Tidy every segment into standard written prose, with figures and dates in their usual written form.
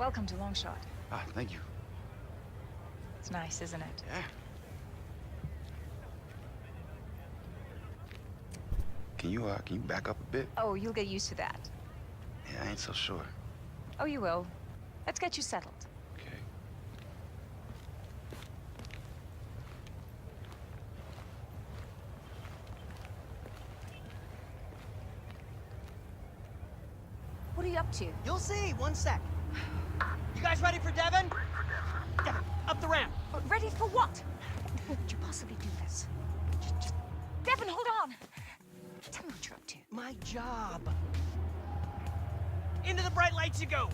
Welcome to Longshot. Ah, thank you. It's nice, isn't it? Yeah. Can you back up a bit? Oh, you'll get used to that. Yeah, I ain't so sure. Oh, you will. Let's get you settled. Okay. What are you up to? You'll see. One sec. You guys ready for Devin? Devin, up the ramp. Ready for what? How could you possibly do this? Just... Devin, hold on! Tell me what you're up to. My job. Into the bright lights you go.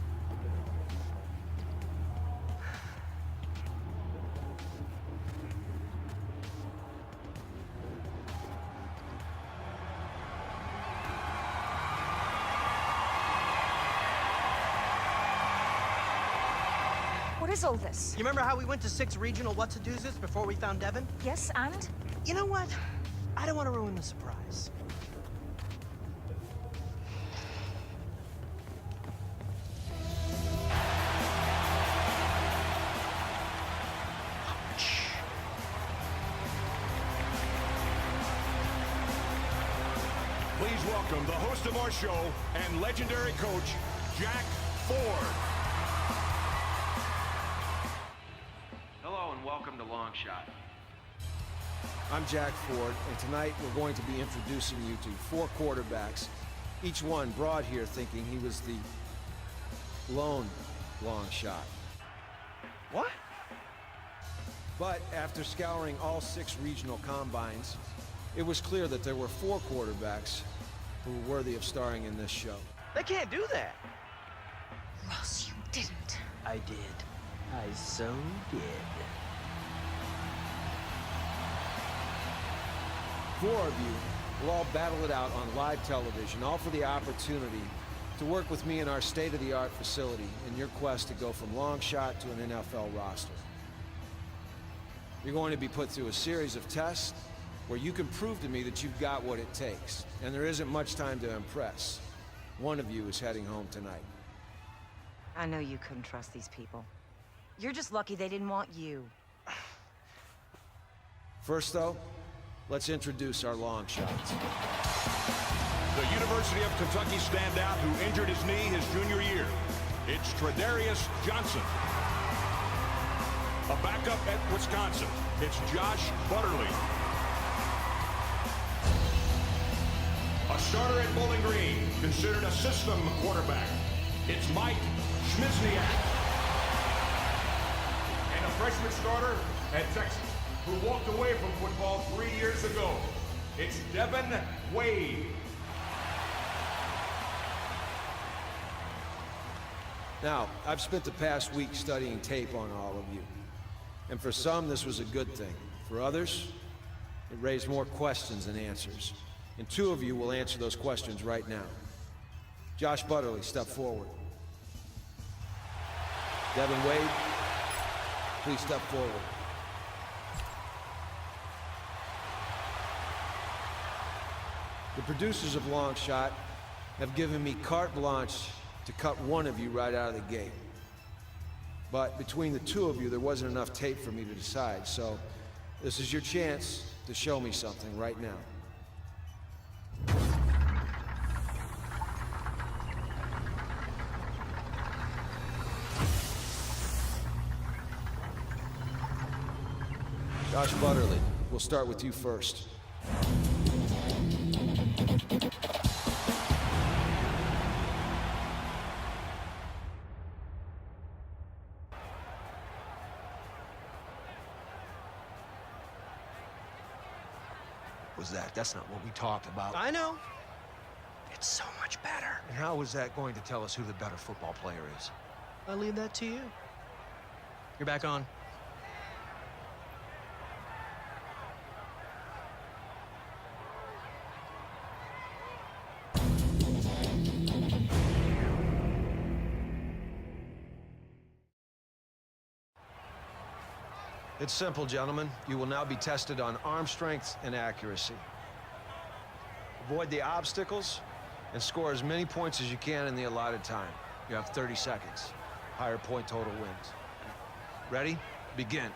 What is all this? You remember how we went to 6 regional what's-a-doozes before we found Devin? Yes, and? You know what? I don't want to ruin the surprise. Please welcome the host of our show and legendary coach, Jack Ford. Hello and welcome to Longshot. I'm Jack Ford, and tonight we're going to be introducing you to 4 quarterbacks, each one brought here thinking he was the lone long shot. What? But after scouring all 6 regional combines, it was clear that there were 4 quarterbacks who were worthy of starring in this show. They can't do that. Ross, you didn't. I did. I so did. 4 of you will all battle it out on live television, all for the opportunity to work with me in our state-of-the-art facility in your quest to go from long shot to an NFL roster. You're going to be put through a series of tests where you can prove to me that you've got what it takes, and there isn't much time to impress. One of you is heading home tonight. I know you couldn't trust these people. You're just lucky they didn't want you. First, though, let's introduce our long shots. The University of Kentucky standout who injured his knee his junior year. It's Tredarius Johnson. A backup at Wisconsin. It's Josh Butterly. A starter at Bowling Green, considered a system quarterback. It's Mike Schmizniak. And a freshman starter at Texas, who walked away from football 3 years ago. It's Devin Wade. Now, I've spent the past week studying tape on all of you. And for some, this was a good thing. For others, it raised more questions than answers. And 2 of you will answer those questions right now. Josh Butterly, step forward. Devin Wade, please step forward. The producers of Longshot have given me carte blanche to cut one of you right out of the gate. But between the 2 of you, there wasn't enough tape for me to decide, so this is your chance to show me something right now. Josh Butterly, we'll start with you first. Was that? That's not what we talked about. I know. It's so much better. And how is that going to tell us who the better football player is? I'll leave that to you. You're back on. It's simple, gentlemen. You will now be tested on arm strength and accuracy. Avoid the obstacles and score as many points as you can in the allotted time. You have 30 seconds. Higher point total wins. Ready? Begin.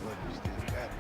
Look, we still got it.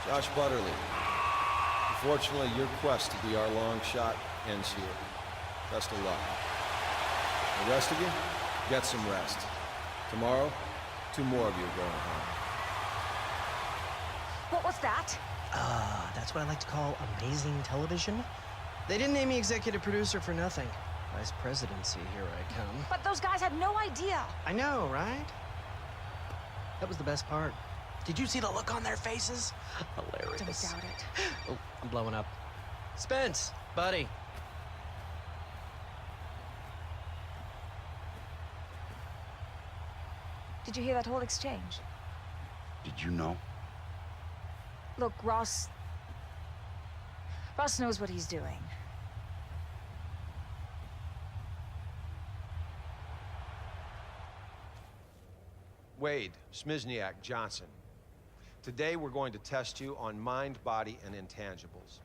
Josh Butterly. Unfortunately, your quest to be our long shot ends here. Best of luck. The rest of you, get some rest. Tomorrow, 2 more of you are going home. What was that? That's what I like to call amazing television. They didn't name me executive producer for nothing. Vice presidency, here I come. But those guys had no idea. I know, right? That was the best part. Did you see the look on their faces? Hilarious. Don't doubt it. Oh, I'm blowing up. Spence, buddy. Did you hear that whole exchange? Did you know? Look, Ross knows what he's doing. Wade, Smizniak, Johnson. Today we're going to test you on mind, body, and intangibles.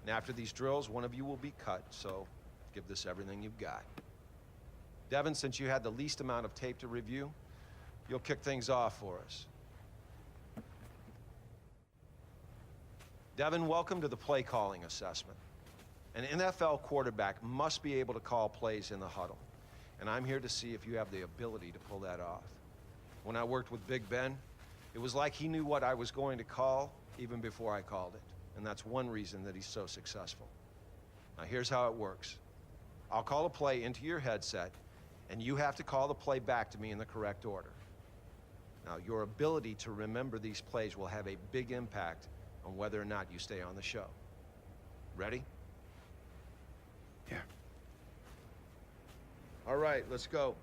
And after these drills, one of you will be cut, so give this everything you've got. Devin, since you had the least amount of tape to review, you'll kick things off for us. Devin, welcome to the play calling assessment. An NFL quarterback must be able to call plays in the huddle, and I'm here to see if you have the ability to pull that off. When I worked with Big Ben, it was like he knew what I was going to call even before I called it, and that's one reason that he's so successful. Now here's how it works. I'll call a play into your headset, and you have to call the play back to me in the correct order. Now, your ability to remember these plays will have a big impact on whether or not you stay on the show. Ready? Yeah. All right, let's go.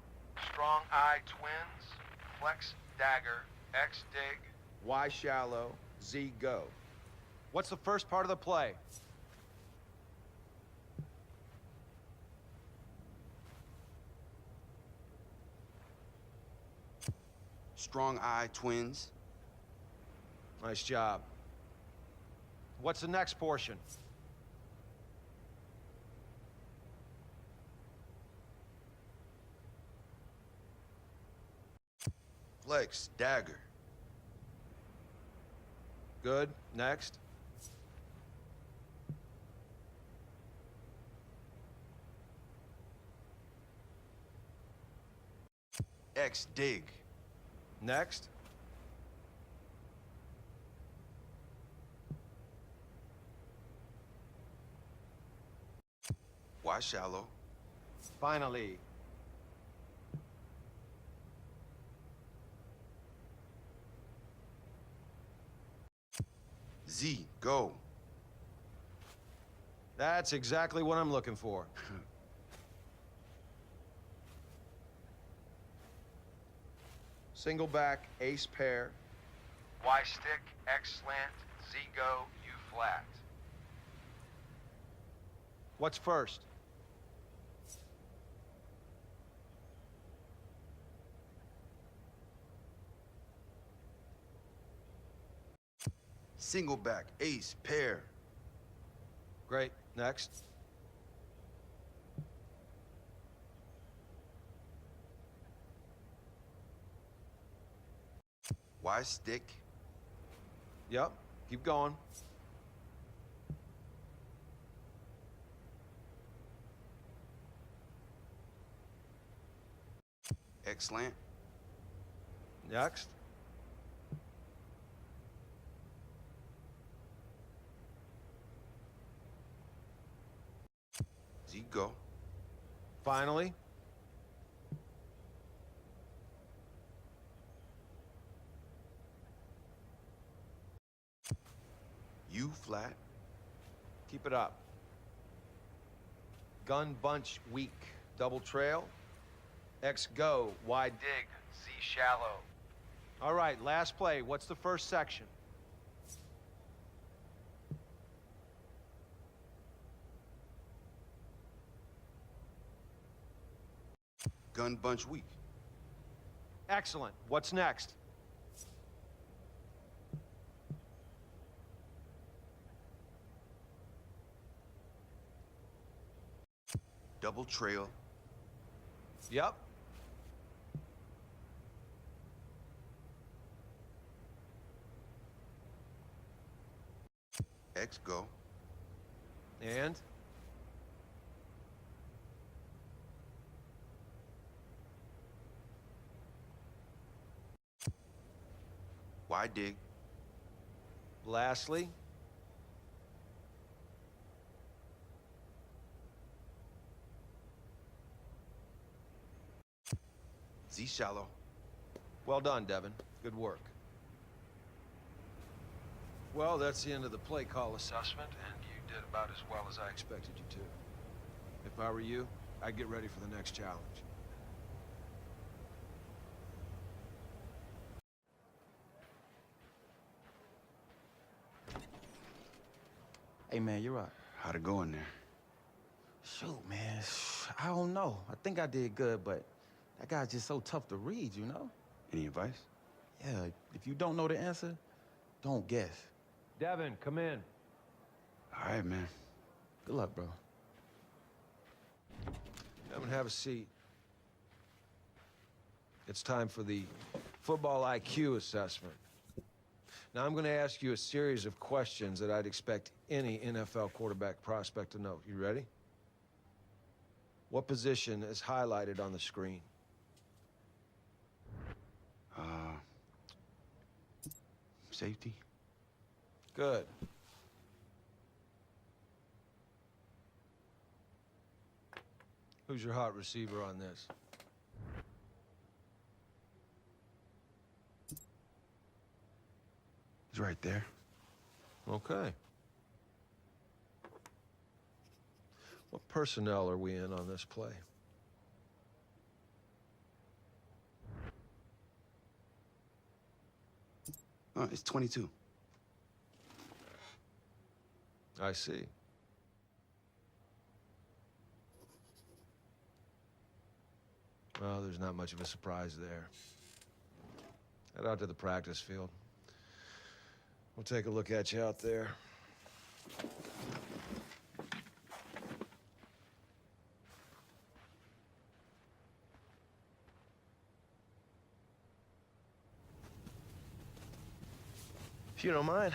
Strong eye twins, flex dagger, X dig. Y shallow, Z go. What's the first part of the play? Strong eye twins. Nice job. What's the next portion? Flex, dagger. Good. Next. X, dig. Next. Y, shallow. Finally. Z, go. That's exactly what I'm looking for. Single back, ace pair. Y stick, X slant, Z go, U flat. What's first? Single back, ace, pair. Great. Next. Y, stick. Yep. Keep going. X, slant. Next. Z, go. Finally. U, flat. Keep it up. Gun bunch weak. Double trail. X go. Wide. Dig, Z shallow. All right, last play. What's the first section? Gun bunch weak. Excellent. What's next? Double trail. Yep. X, go. And? Y, dig. Lastly? Z, shallow. Well done, Devin. Good work. Well, that's the end of the play call assessment, and you did about as well as I expected you to. If I were you, I'd get ready for the next challenge. Hey, man, you're right. How'd it go in there? Shoot, man, I don't know. I think I did good, but that guy's just so tough to read, you know? Any advice? Yeah, if you don't know the answer, don't guess. Devin, come in. All right, man. Good luck, bro. Devin, have a seat. It's time for the football IQ assessment. Now, I'm going to ask you a series of questions that I'd expect any NFL quarterback prospect to know. You ready? What position is highlighted on the screen? Safety. Good. Who's your hot receiver on this? He's right there. Okay. What personnel are we in on this play? It's 22. I see. Well, there's not much of a surprise there. Head out to the practice field. We'll take a look at you out there. If you don't mind,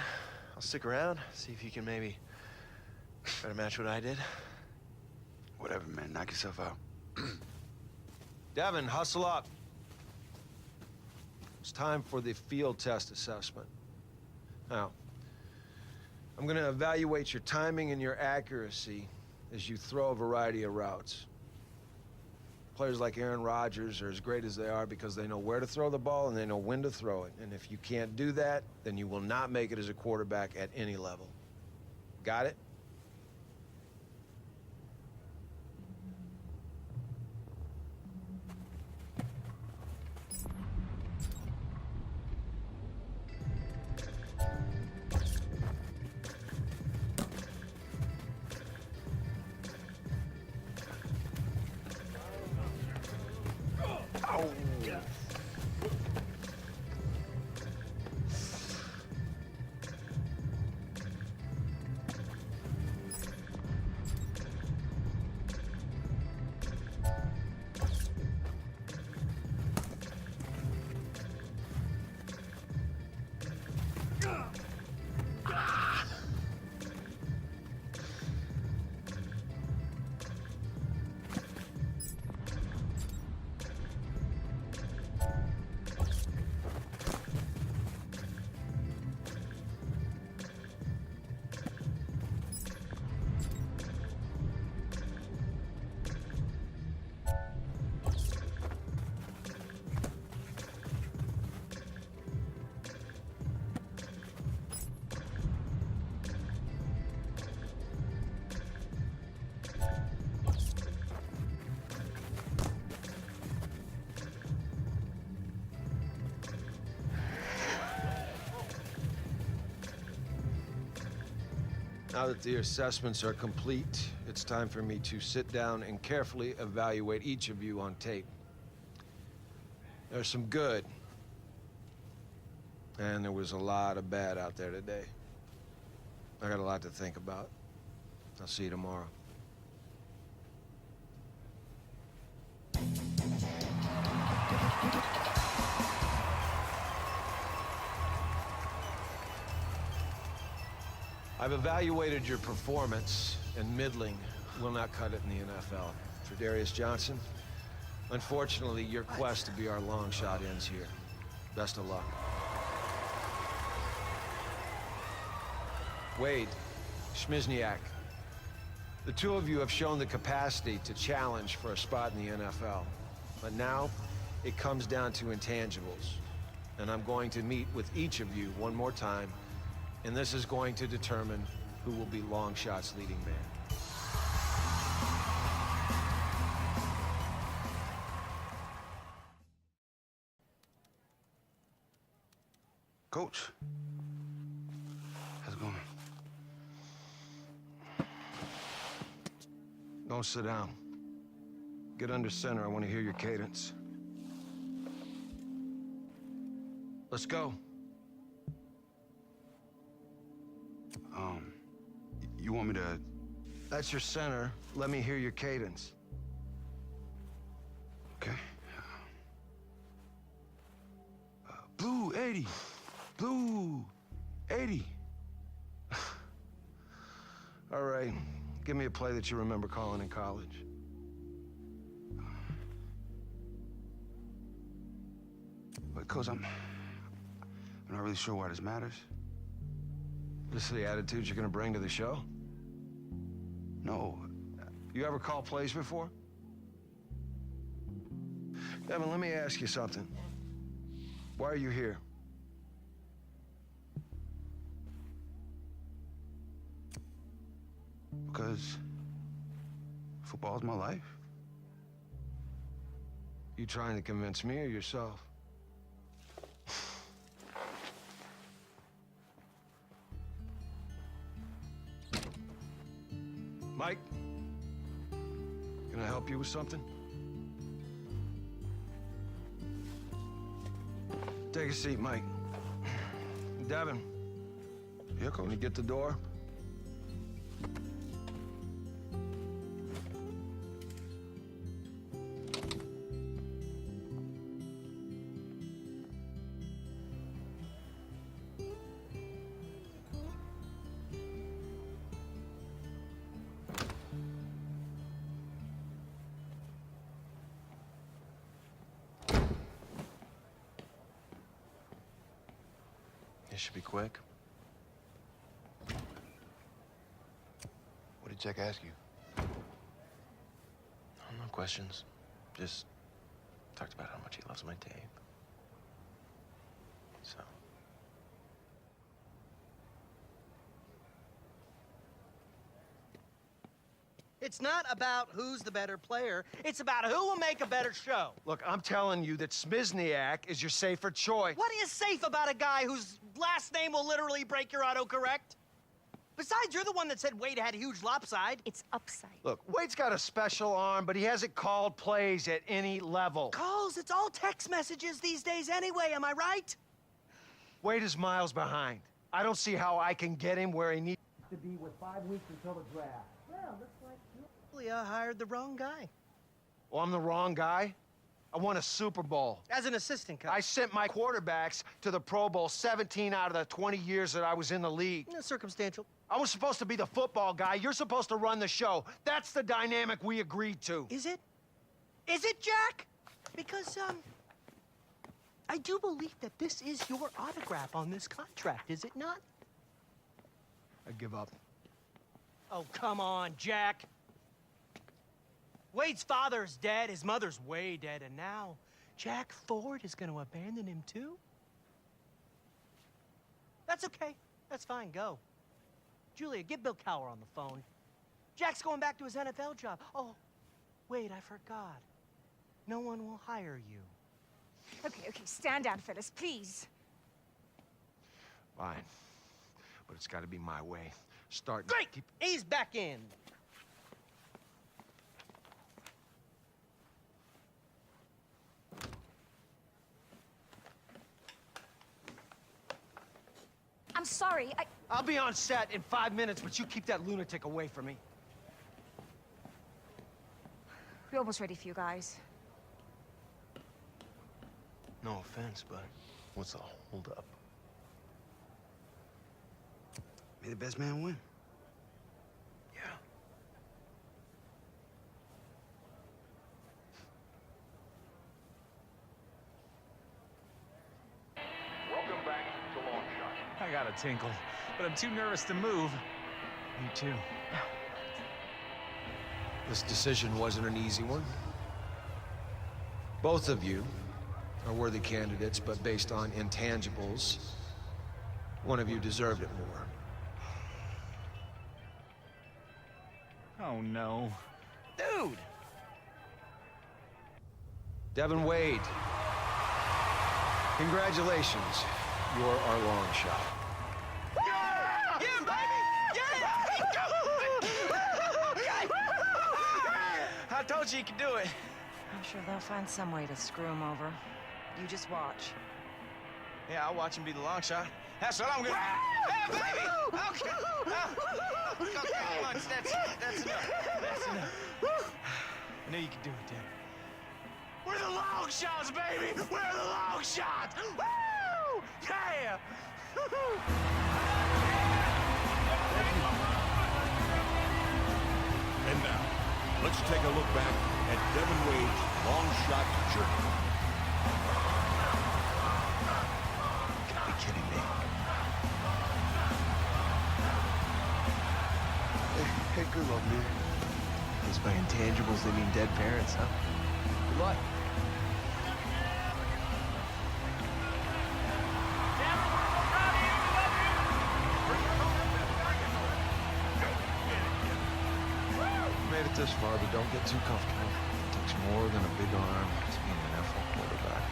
I'll stick around, see if you can maybe better match what I did. Whatever, man. Knock yourself out. Devin, hustle up. It's time for the field test assessment. Now, I'm gonna evaluate your timing and your accuracy as you throw a variety of routes. Players like Aaron Rodgers are as great as they are because they know where to throw the ball and they know when to throw it. And if you can't do that, then you will not make it as a quarterback at any level. Got it? Now that the assessments are complete, it's time for me to sit down and carefully evaluate each of you on tape. There's some good, and there was a lot of bad out there today. I got a lot to think about. I'll see you tomorrow. I've evaluated your performance, and middling will not cut it in the NFL. For Darius Johnson, unfortunately, your quest to be our long shot ends here. Best of luck. Wade, Schmizniak, the two of you have shown the capacity to challenge for a spot in the NFL. But now, it comes down to intangibles. And I'm going to meet with each of you one more time, and this is going to determine who will be Longshot's leading man. Coach, how's it going? Don't sit down. Get under center. I want to hear your cadence. Let's go. You want me to... That's your center. Let me hear your cadence. Okay. Blue 80. Blue 80. All right. Give me a play that you remember calling in college. But, Coach, I'm not really sure why this matters. This is the attitude you're gonna bring to the show? No. You ever call plays before? Devin, let me ask you something. Why are you here? Because football's my life. You trying to convince me or yourself? Mike, can I help you with something? Take a seat, Mike. Devin. Yeah, Coach. Can you get the door? It should be quick. What did Jack ask you? No questions. Just talked about how much he loves my tape. So. It's not about who's the better player. It's about who will make a better show. Look, I'm telling you that Smizniak is your safer choice. What is safe about a guy whose last name will literally break your autocorrect? Besides, you're the one that said Wade had a huge lopside. It's upside. Look, Wade's got a special arm, but he hasn't called plays at any level. Calls, it's all text messages these days anyway, am I right? Wade is miles behind. I don't see how I can get him where he needs to be with 5 weeks until the draft. Well, looks like you hired the wrong guy. Well, I'm the wrong guy. I won a Super Bowl. As an assistant coach. I sent my quarterbacks to the Pro Bowl 17 out of the 20 years that I was in the league. Circumstantial. I was supposed to be the football guy. You're supposed to run the show. That's the dynamic we agreed to. Is it? Is it, Jack? Because, I do believe that this is your autograph on this contract, is it not? I give up. Oh, come on, Jack. Wade's father's dead, his mother's way dead, and now Jack Ford is going to abandon him too? That's okay. That's fine, go. Julia, get Bill Cowher on the phone. Jack's going back to his NFL job. Oh, wait, I forgot. No one will hire you. Okay, stand down, Phyllis, please. Fine. But it's got to be my way. Start. Great! He's back in. I'm sorry, I'll be on set in 5 minutes, but you keep that lunatic away from me. We're almost ready for you guys. No offense, but what's the holdup? May the best man win. Yeah. Welcome back to Longshot. I got a tinkle, but I'm too nervous to move. Me too. This decision wasn't an easy one. Both of you are worthy candidates, but based on intangibles, one of you deserved it more. Oh, no. Dude! Devin Wade, congratulations. You're our long shot. Yeah, baby! Yeah! I told you could do it. I'm sure they'll find some way to screw him over. You just watch. Yeah, I'll watch him be the long shot. That's what I'm gonna. Hey, baby! Okay. Okay, once. That's enough. That's enough. I knew you could do it, Dan. We're the long shots, baby! We're the long shots! Woo! Yeah! And now, let's take a look back at Devin Wade's long shot journey. You gotta be kidding me. Hey, good luck, man. Guess by intangibles, they mean dead parents, huh? Good luck. Made it this far, but don't get too comfortable. It takes more than a big arm to be an NFL quarterback.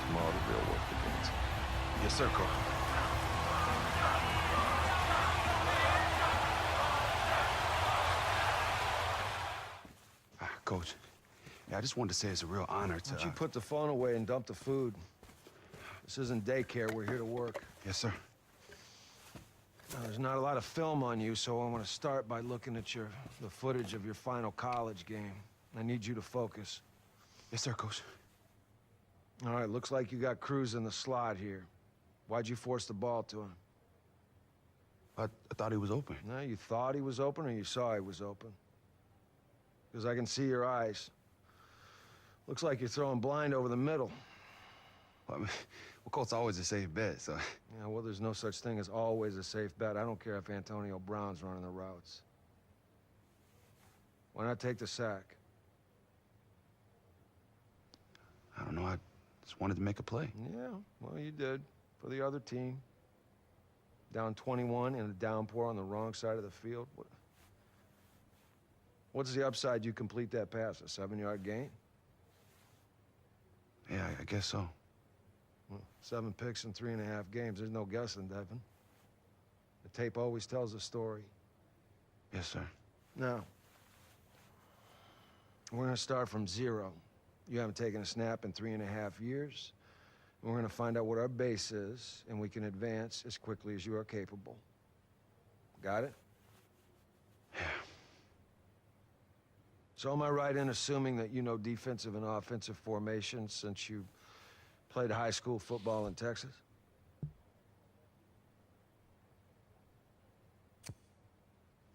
Tomorrow the real work begins. Yes, sir, Coach. Coach, yeah, I just wanted to say it's a real honor to... Why don't you put the phone away and dump the food? This isn't daycare. We're here to work. Yes, sir. Now, there's not a lot of film on you, so I want to start by looking at the footage of your final college game. I need you to focus. Yes, sir, Coach. All right, looks like you got Cruz in the slot here. Why'd you force the ball to him? I thought he was open. No, you thought he was open or you saw he was open? Because I can see your eyes. Looks like you're throwing blind over the middle. Well, I mean, well, Colt's always a safe bet, so... Yeah, well, there's no such thing as always a safe bet. I don't care if Antonio Brown's running the routes. Why not take the sack? I don't know, I just wanted to make a play. Yeah, well, you did. For the other team. Down 21 in a downpour on the wrong side of the field. What's the upside you complete that pass? A 7-yard gain? Yeah, I guess so. Well, 7 picks in 3.5 games. There's no guessing, Devin. The tape always tells a story. Yes, sir. Now, we're gonna start from 0. You haven't taken a snap in 3.5 years. We're gonna find out what our base is, and we can advance as quickly as you are capable. Got it? Yeah. So am I right in assuming that you know defensive and offensive formations since you played high school football in Texas?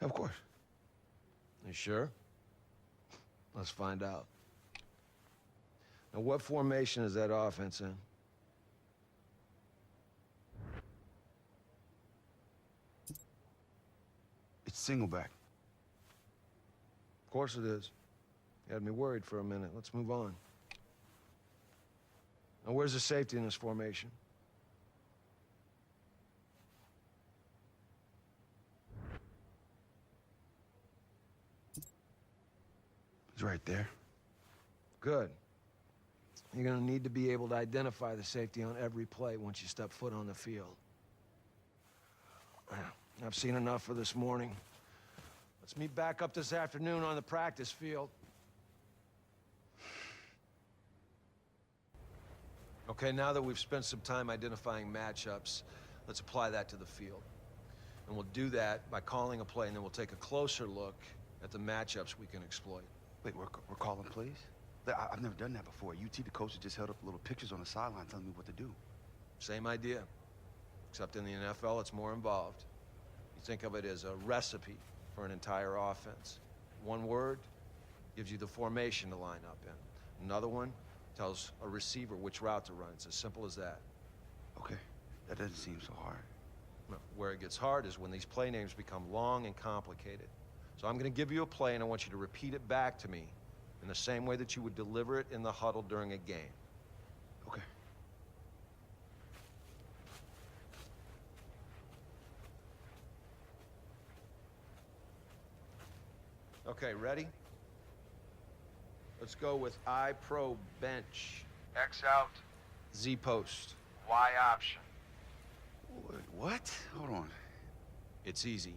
Of course. You sure? Let's find out. Now, what formation is that offense in? It's single back. Of course it is. You had me worried for a minute. Let's move on. Now, where's the safety in this formation? It's right there. Good. You're gonna need to be able to identify the safety on every play once you step foot on the field. I've seen enough for this morning. Let's meet back up this afternoon on the practice field. Okay, now that we've spent some time identifying matchups, let's apply that to the field. And we'll do that by calling a play, and then we'll take a closer look at the matchups we can exploit. Wait, we're calling plays? I've never done that before. UT, the coaches just held up little pictures on the sideline telling me what to do. Same idea, except in the NFL, it's more involved. You think of it as a recipe for an entire offense. One word gives you the formation to line up in. Another one tells a receiver which route to run. It's as simple as that. Okay, that doesn't seem so hard. No, where it gets hard is when these play names become long and complicated. So I'm gonna give you a play and I want you to repeat it back to me in the same way that you would deliver it in the huddle during a game. Okay. Okay, ready? Let's go with I pro bench. X out, Z post. Y option. What? Hold on. It's easy.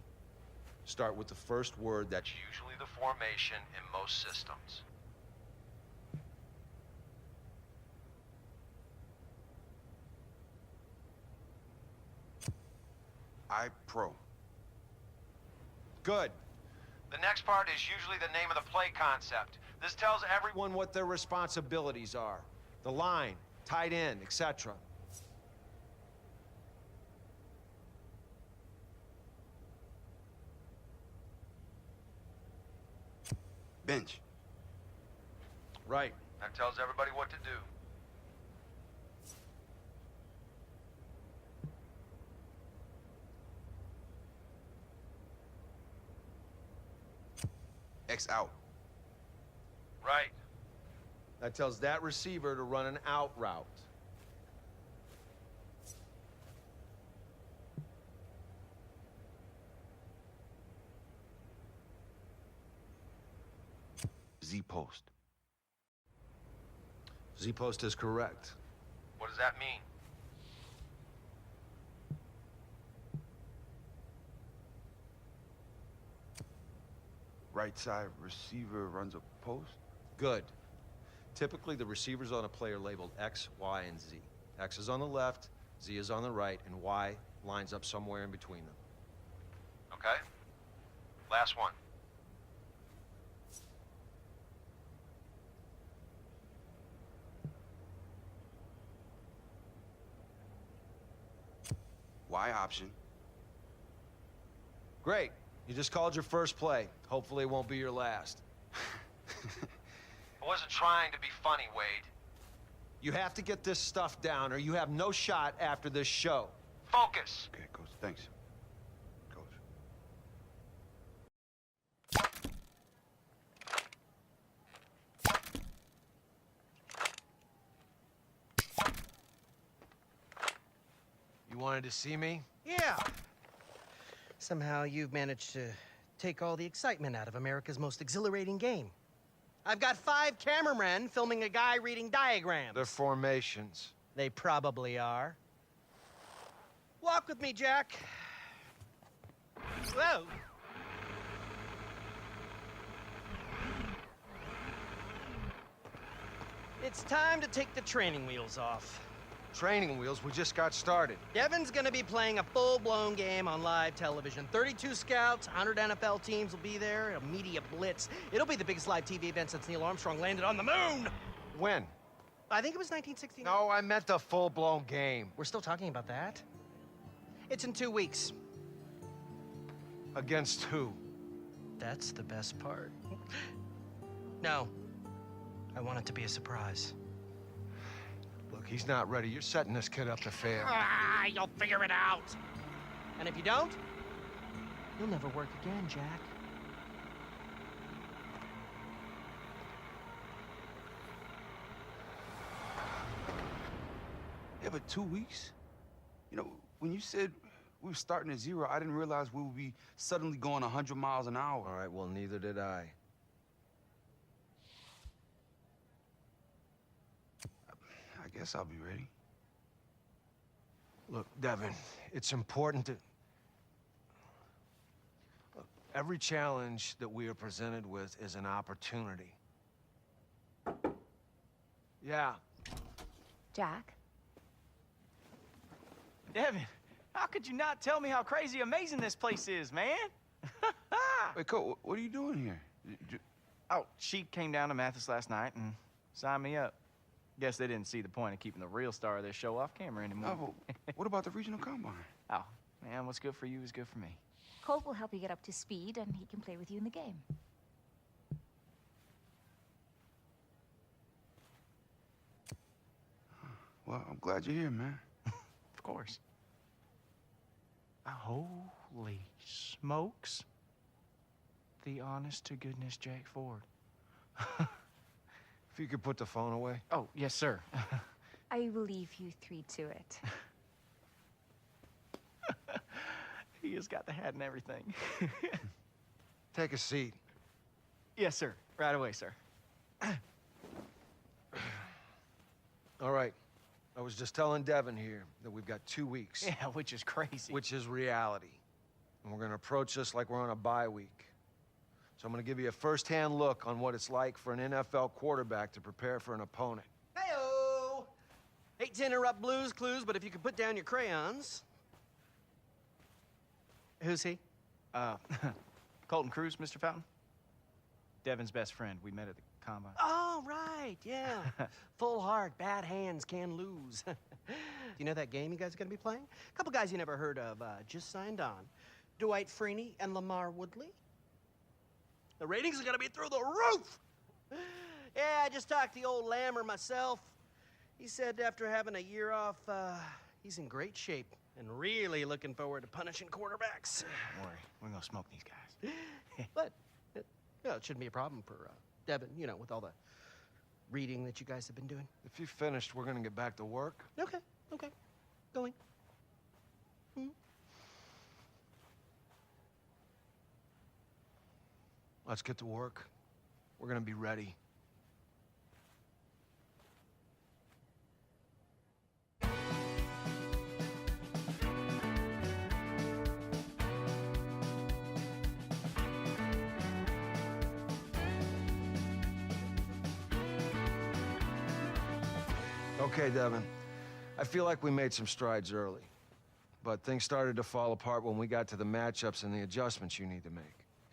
Start with the first word that's usually the formation in most systems. I pro. Good. The next part is usually the name of the play concept. This tells everyone what their responsibilities are. The line, tight end, etc. Bench. Right. That tells everybody what to do. X out. Right. That tells that receiver to run an out route. Z post. Z post is correct. What does that mean? Right side receiver runs a post. Good. Typically, the receivers on a play are labeled X, Y, and Z. X is on the left, Z is on the right, and Y lines up somewhere in between them. Okay. Last one. Y option. Great. You just called your first play. Hopefully it won't be your last. I wasn't trying to be funny, Wade. You have to get this stuff down, or you have no shot after this show. Focus. Okay, Coach. Thanks. Coach. You wanted to see me? Yeah. Somehow you've managed to take all the excitement out of America's most exhilarating game. I've got 5 cameramen filming a guy reading diagrams. They're formations. They probably are. Walk with me, Jack. Whoa. It's time to take the training wheels off. Training wheels, we just got started. Devin's gonna be playing a full-blown game on live television. 32 scouts, 100 NFL teams will be there, a media blitz. It'll be the biggest live TV event since Neil Armstrong landed on the moon! When? I think it was 1969. No, I meant the full-blown game. We're still talking about that? It's in 2 weeks. Against who? That's the best part. No. I want it to be a surprise. Look, he's not ready. You're setting this kid up to fail. You'll figure it out. And if you don't, you'll never work again, Jack. Yeah, but 2 weeks? You know, when you said we were starting at 0, I didn't realize we would be suddenly going 100 miles an hour. All right, well, neither did I. I guess I'll be ready. Look, Devin, it's important to... Look, every challenge that we are presented with is an opportunity. Yeah. Jack? Devin, how could you not tell me how crazy amazing this place is, man? Wait, Coach, what are you doing here? Oh, she came down to Mathis last night and signed me up. Guess they didn't see the point of keeping the real star of this show off camera anymore. Oh, but what about the regional combine? Oh, man, what's good for you is good for me. Colt will help you get up to speed, and he can play with you in the game. Well, I'm glad you're here, man. Of course. Holy smokes. The honest-to-goodness Jack Ford. If you could put the phone away. Oh, yes, sir. I will leave you 3 to it. He has got the hat and everything. Take a seat. Yes, sir. Right away, sir. All right. I was just telling Devin here that we've got 2 weeks. Yeah, which is crazy. Which is reality. And we're gonna approach this like we're on a bye week. So I'm gonna give you a first-hand look on what it's like for an NFL quarterback to prepare for an opponent. Hey-o! Hate to interrupt Blue's Clues, but if you could put down your crayons. Who's he? Colton Cruz, Mr. Fountain. Devin's best friend. We met at the combine. Oh, right, yeah. Full heart, bad hands, can lose. You know that game you guys are gonna be playing? A couple guys you never heard of just signed on. Dwight Freeney and Lamar Woodley. The ratings are gonna be through the roof! Yeah, I just talked to the old Lammer myself. He said after having a year off, he's in great shape and really looking forward to punishing quarterbacks. Don't worry, we're gonna smoke these guys. But, it shouldn't be a problem for Devin, you know, with all the reading that you guys have been doing. If you're finished, we're gonna get back to work. Okay, going. Let's get to work. We're gonna be ready. Okay, Devin. I feel like we made some strides early. But things started to fall apart when we got to the matchups and the adjustments you need to make.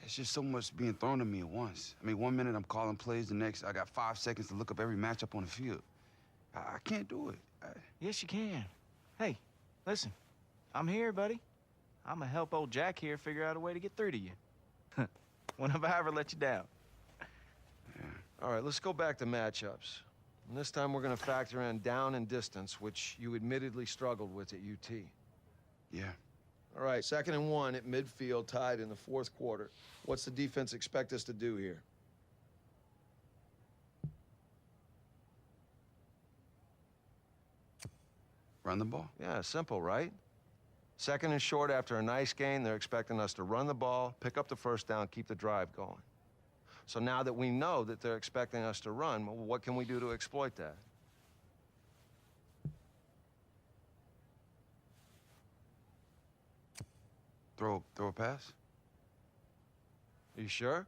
It's just so much being thrown at me at once. I mean, 1 minute I'm calling plays, the next I got 5 seconds to look up every matchup on the field. I can't do it. Yes, you can. Hey, listen, I'm here, buddy. I'm gonna help old Jack here figure out a way to get through to you. When have I ever let you down? Yeah. All right, let's go back to matchups. And this time we're gonna factor in down and distance, which you admittedly struggled with at UT. Yeah. All right, 2nd and 1 at midfield, tied in the 4th quarter. What's the defense expect us to do here? Run the ball. Yeah, simple, right? 2nd and short after a nice gain, they're expecting us to run the ball, pick up the first down, keep the drive going. So now that we know that they're expecting us to run, well, what can we do to exploit that? Throw a pass? Are you sure?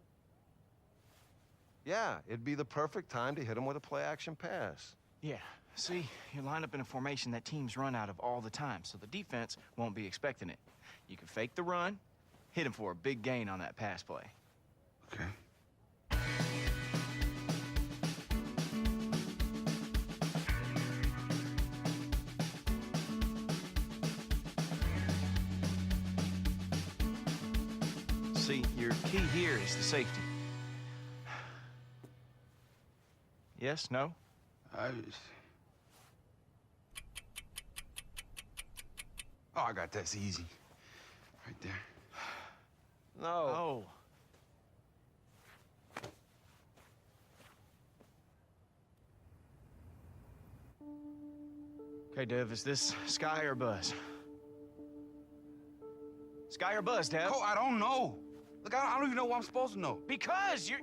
Yeah, it'd be the perfect time to hit them with a play-action pass. Yeah. See, you line up in a formation that teams run out of all the time, so the defense won't be expecting it. You can fake the run, hit him for a big gain on that pass play. Okay. See, your key here is the safety. Yes, no? Oh, I got that. It's easy. Right there. No. Oh. Okay, Dev, is this Sky or Buzz? Sky or Buzz, Dev? Oh, I don't know. Look, I don't even know what I'm supposed to know. Because you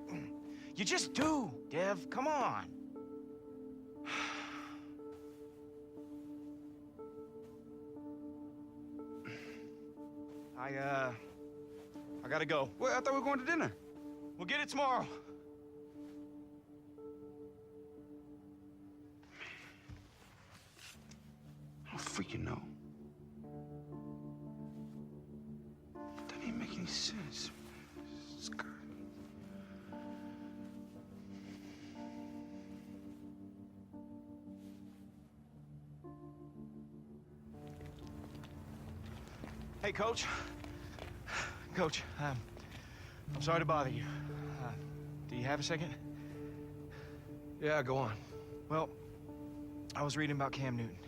just do, Dev. Come on. I gotta go. Well, I thought we were going to dinner. We'll get it tomorrow. I don't freaking know. Doesn't even make any sense. Sky. Hey, Coach. Coach, I'm sorry to bother you. Do you have a second? Yeah, go on. Well, I was reading about Cam Newton.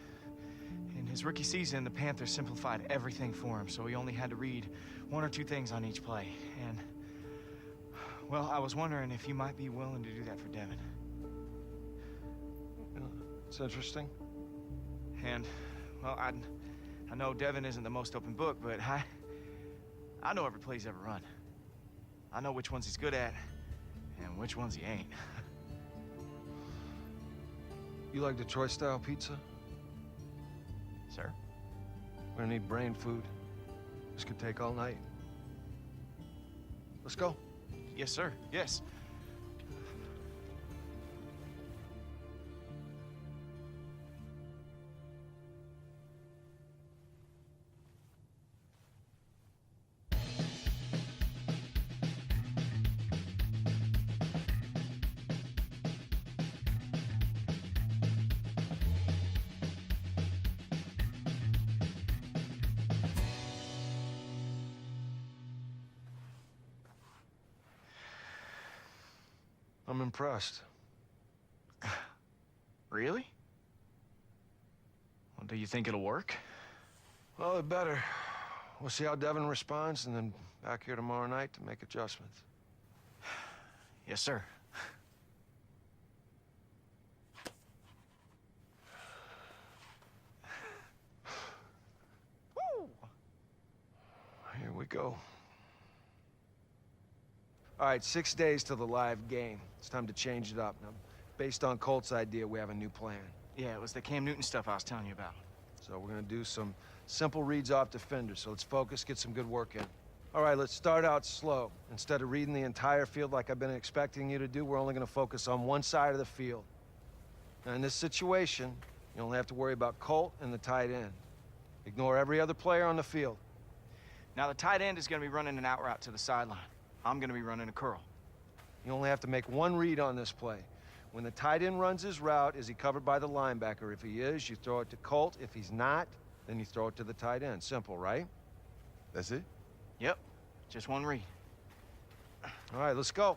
In his rookie season, the Panthers simplified everything for him, so he only had to read 1 or 2 things on each play. And, well, I was wondering if you might be willing to do that for Devin. It's interesting. And, well, I know Devin isn't the most open book, but I know every play he's ever run. I know which ones he's good at and which ones he ain't. You like Detroit-style pizza? Sir? We're gonna need brain food. This could take all night. Let's go. Yes, sir. Yes. I'm impressed. Really? Well, do you think it'll work? Well, it better. We'll see how Devin responds, and then back here tomorrow night to make adjustments. Yes, sir. Woo! Here we go. All right, 6 days till the live game. It's time to change it up. Now, based on Colt's idea, we have a new plan. Yeah, it was the Cam Newton stuff I was telling you about. So we're gonna do some simple reads off defenders. So let's focus, get some good work in. All right, let's start out slow. Instead of reading the entire field like I've been expecting you to do, we're only gonna focus on one side of the field. Now, in this situation, you only have to worry about Colt and the tight end. Ignore every other player on the field. Now, the tight end is going to be running an out route to the sideline. I'm going to be running a curl. You only have to make one read on this play. When the tight end runs his route, is he covered by the linebacker? If he is, you throw it to Colt. If he's not, then you throw it to the tight end. Simple, right? That's it? Yep, just one read. All right, let's go.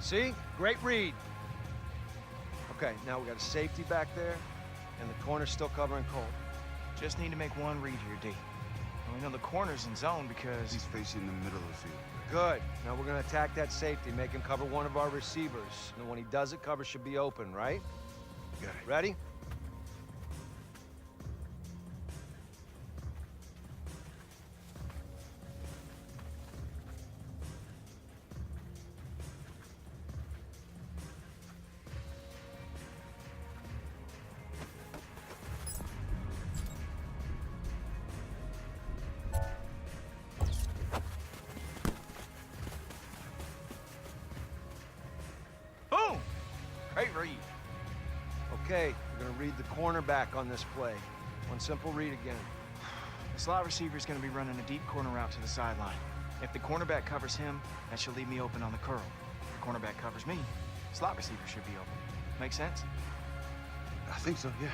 See? Great read. Okay, now we got a safety back there, and the corner's still covering Cole. Just need to make one read here, D. And we know the corner's in zone because... He's facing the middle of the field. Good. Now we're gonna attack that safety, make him cover one of our receivers. And when he does it, cover should be open, right? Got it. Ready? Boom! Great read. Okay, we're gonna read the cornerback on this play. One simple read again. The slot receiver's gonna be running a deep corner route to the sideline. If the cornerback covers him, that should leave me open on the curl. If the cornerback covers me, slot receiver should be open. Make sense? I think so, yeah.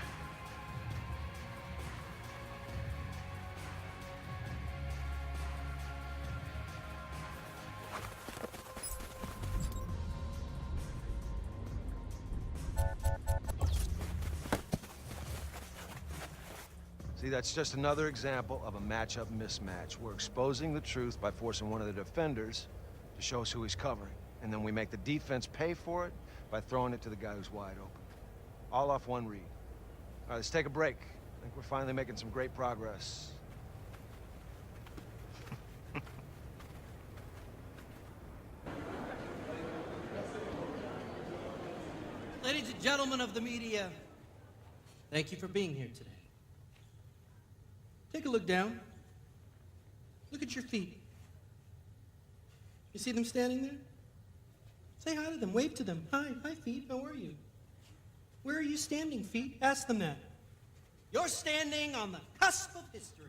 See, that's just another example of a matchup mismatch. We're exposing the truth by forcing one of the defenders to show us who he's covering. And then we make the defense pay for it by throwing it to the guy who's wide open. All off one read. All right, let's take a break. I think we're finally making some great progress. Ladies and gentlemen of the media, thank you for being here today. Take a look down. Look at your feet. You see them standing there? Say hi to them, wave to them. Hi feet, how are you? Where are you standing, feet? Ask them that. You're standing on the cusp of history.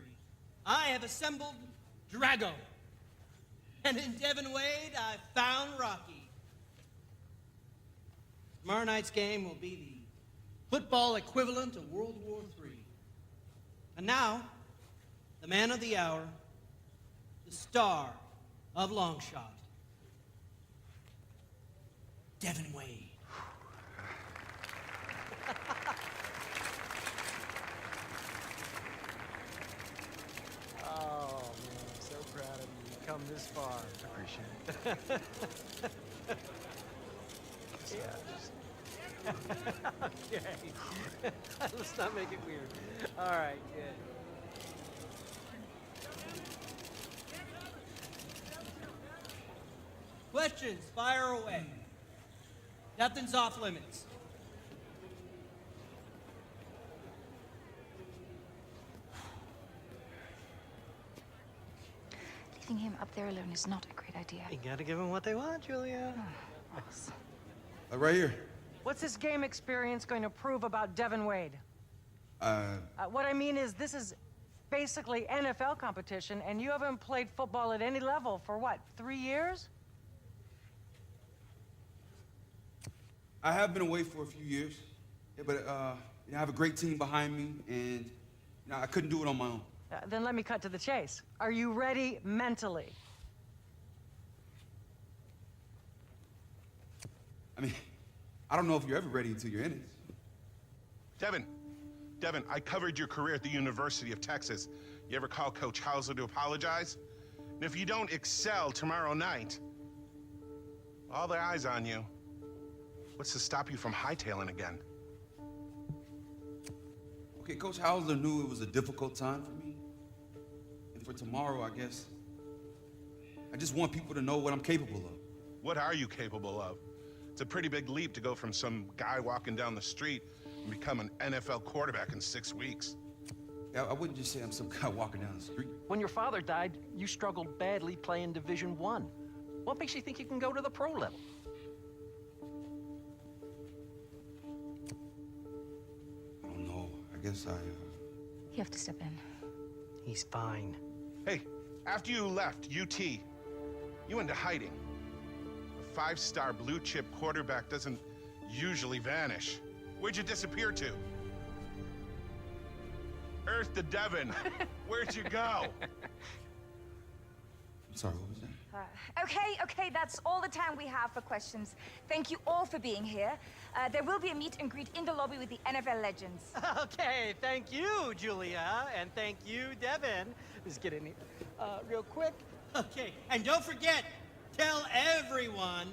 I have assembled Drago. And in Devin Wade, I found Rocky. Tomorrow night's game will be the football equivalent of World War III. And now, the man of the hour, the star of Longshot, Devin Wade. Oh, man, I'm so proud of you. You've come this far. I appreciate it. Yeah. Okay. Let's not make it weird. All right, good. Questions, fire away. Nothing's off limits. Leaving him up there alone is not a great idea. You gotta give them what they want, Julia. Ross. Right here. What's this game experience going to prove about Devin Wade? What I mean is, this is basically NFL competition, and you haven't played football at any level for what, 3 years? I have been away for a few years, yeah, but you know, I have a great team behind me, and you know, I couldn't do it on my own. Then let me cut to the chase. Are you ready mentally? I mean, I don't know if you're ever ready until you're in it. Devin, I covered your career at the University of Texas. You ever call Coach Hauser to apologize? And if you don't excel tomorrow night, all their eyes on you. What's to stop you from hightailing again? Okay, Coach Hauser knew it was a difficult time for me. And for tomorrow, I guess, I just want people to know what I'm capable of. What are you capable of? It's a pretty big leap to go from some guy walking down the street and become an NFL quarterback in 6 weeks. Yeah, I wouldn't just say I'm some guy walking down the street. When your father died, you struggled badly playing Division I. What makes you think you can go to the pro level? I don't know. I guess You have to step in. He's fine. Hey, after you left UT, you went into hiding. A 5-star blue-chip quarterback doesn't usually vanish. Where'd you disappear to? Earth to Devin. Where'd you go? I'm sorry, what was Okay, that's all the time we have for questions. Thank you all for being here. There will be a meet and greet in the lobby with the NFL legends. Okay, thank you, Julia, and thank you, Devin. Let's get in here real quick. Okay, and don't forget, tell everyone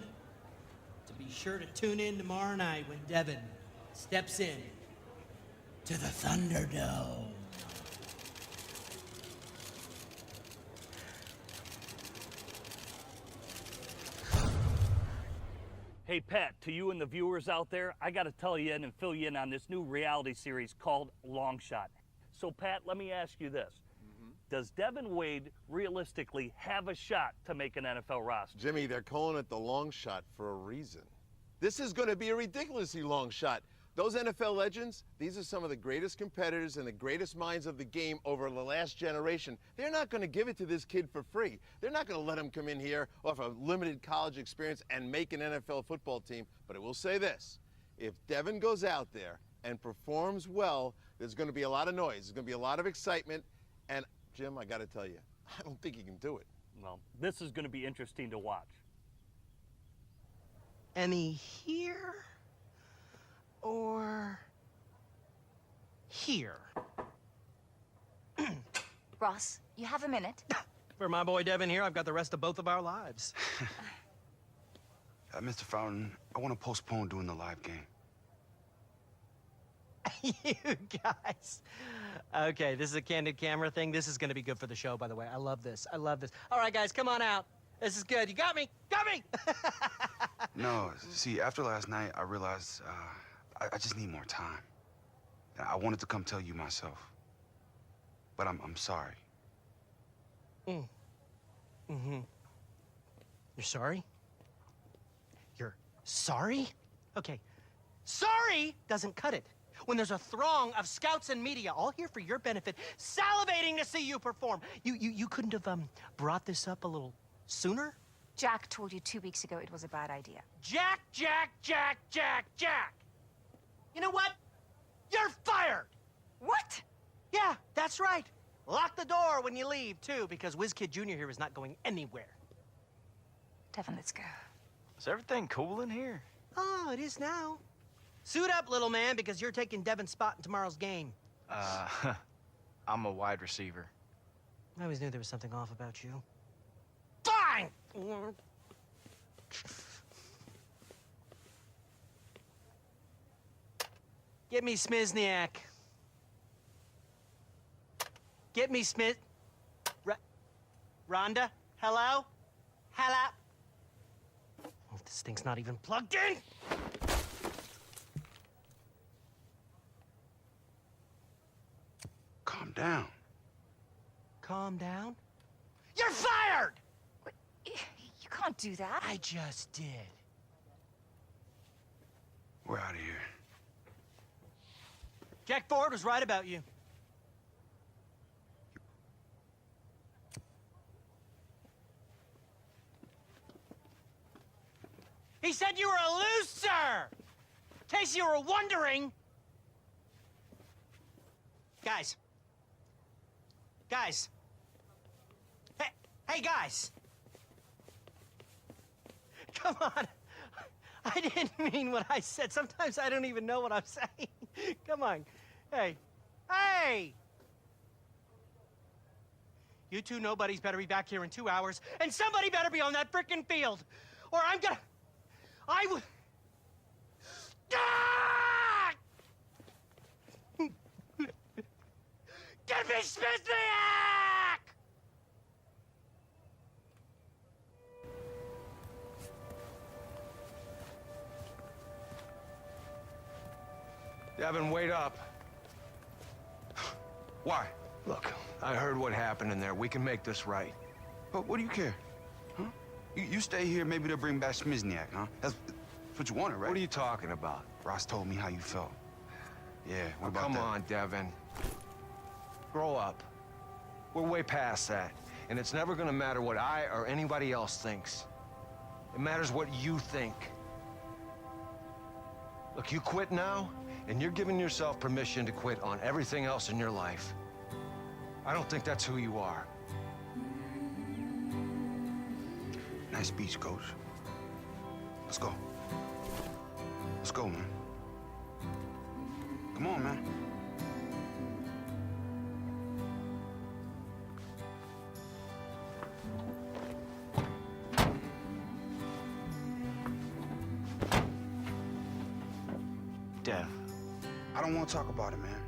to be sure to tune in tomorrow night when Devin steps in to the Thunderdome. Hey, Pat, to you and the viewers out there, I got to tell you and fill you in on this new reality series called Longshot. So, Pat, let me ask you this. Does Devin Wade realistically have a shot to make an NFL roster? Jimmy, they're calling it the long shot for a reason. This is going to be a ridiculously long shot. Those NFL legends, these are some of the greatest competitors and the greatest minds of the game over the last generation. They're not going to give it to this kid for free. They're not going to let him come in here off a limited college experience and make an NFL football team. But I will say this, if Devin goes out there and performs well, there's going to be a lot of noise. There's going to be a lot of excitement. And, Jim, I got to tell you, I don't think he can do it. Well, this is going to be interesting to watch. Any here? Or here? Ross, you have a minute? For my boy Devin here, I've got the rest of both of our lives. Mr. Fountain, I want to postpone doing the live game. You guys. Okay, this is a candid camera thing. This is going to be good for the show, by the way. I love this. I love this. All right, guys, come on out. This is good. You got me? Got me! No, see, after last night, I realized I just need more time. I wanted to come tell you myself. But I'm sorry. You're sorry? You're sorry? Okay. Sorry doesn't cut it. When there's a throng of scouts and media all here for your benefit, salivating to see you perform. You couldn't have brought this up a little sooner? Jack told you 2 weeks ago it was a bad idea. Jack! You know what? You're fired! What? Yeah, that's right. Lock the door when you leave, too, because WizKid Jr. here is not going anywhere. Devin, let's go. Is everything cool in here? Oh, it is now. Suit up, little man, because you're taking Devin's spot in tomorrow's game. I'm a wide receiver. I always knew there was something off about you. Fine! Get me Smizniak. Get me Smith. Rhonda? Hello? Hello? Oh, this thing's not even plugged in! Calm down. Calm down? You're fired! You can't do that. I just did. We're out of here. Jack Ford was right about you. He said you were a loser! In case you were wondering. Guys. Guys. Hey, guys. Come on. I didn't mean what I said. Sometimes I don't even know what I'm saying. Come on. Hey. Hey! You two nobodies better be back here in 2 hours, and somebody better be on that frickin' field, or I'm gonna... I would... Ah! Get me Smithniak! Devin, wait up. Why? Look, I heard what happened in there. We can make this right. But what do you care? Huh? You stay here, maybe they'll bring back Smizniak, huh? That's what you wanted, right? What are you talking about? Ross told me how you felt. Yeah, what about Come that? on, Devin. Grow up. We're way past that. And it's never gonna matter what I or anybody else thinks. It matters what you think. Look, you quit now, and you're giving yourself permission to quit on everything else in your life. I don't think that's who you are. Nice speech, Coach. Let's go. Let's go, man. Come on, man. Dev. I don't want to talk about it, man.